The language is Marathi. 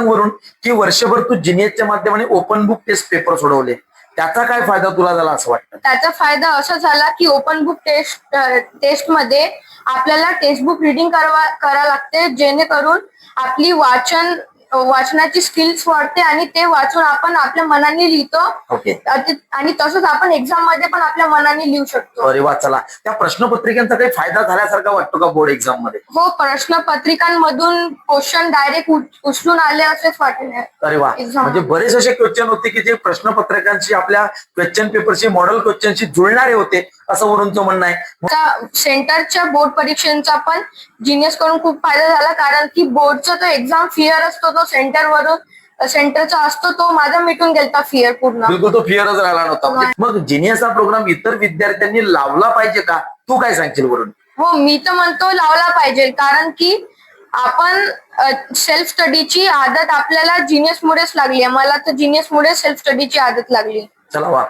वरून की वर्षभर तू जिनियसच्या माध्यमाने ओपन बुक टेस्ट पेपर सोडवले, त्याचा काय फायदा तुला झाला असं वाटतं? त्याचा फायदा असा झाला की ओपन बुक टेस्ट मध्ये आपल्याला टेक्स्ट बुक रिडिंग करा लागते, जेणेकरून आपली वाचनाची स्किल्स वाढते आणि ते वाचून आपण आपल्या मनाने लिहितो. ओके. आणि तसंच आपण एक्झाम मध्ये पण आपल्या मनाने लिहू शकतो. अरे वा, चला त्या प्रश्नपत्रिकांचा काही फायदा झाल्यासारखा वाटतो का बोर्ड एक्झाम मध्ये? हो, प्रश्नपत्रिकांमधून क्वेश्चन डायरेक्ट उचलून आले असेच वाटले. अरे वा, म्हणजे बरेच असे क्वेश्चन होते की जे प्रश्नपत्रकांशी आपल्या क्वेश्चन पेपरशी मॉडेल क्वेश्चनशी जुळणारे होते असं वरूनचं म्हणणं आहे. सेंटरच्या बोर्ड परीक्षेचा पण जिनियस कडून खूप फायदा झाला, कारण की बोर्डचा तो एक्झाम फिअर असतो, तो सेंटरचा असतो, तो माझा मिटून गेलता फिअर पूर्ण. बिलकुल, तो फिअरच राहिला नव्हता. मग जिनियस हा प्रोग्राम इतर विद्यार्थ्यांनी लावला पाहिजे का, तू काय सांगशील वरून? हो, मी तर म्हणतो लावला पाहिजे, कारण की आपण सेल्फ स्टडीची आदत आपल्याला जिनियस मुळेच लागली आहे. मला तर जिनियस मुळे सेल्फ स्टडीची आदत लागली. चला वा.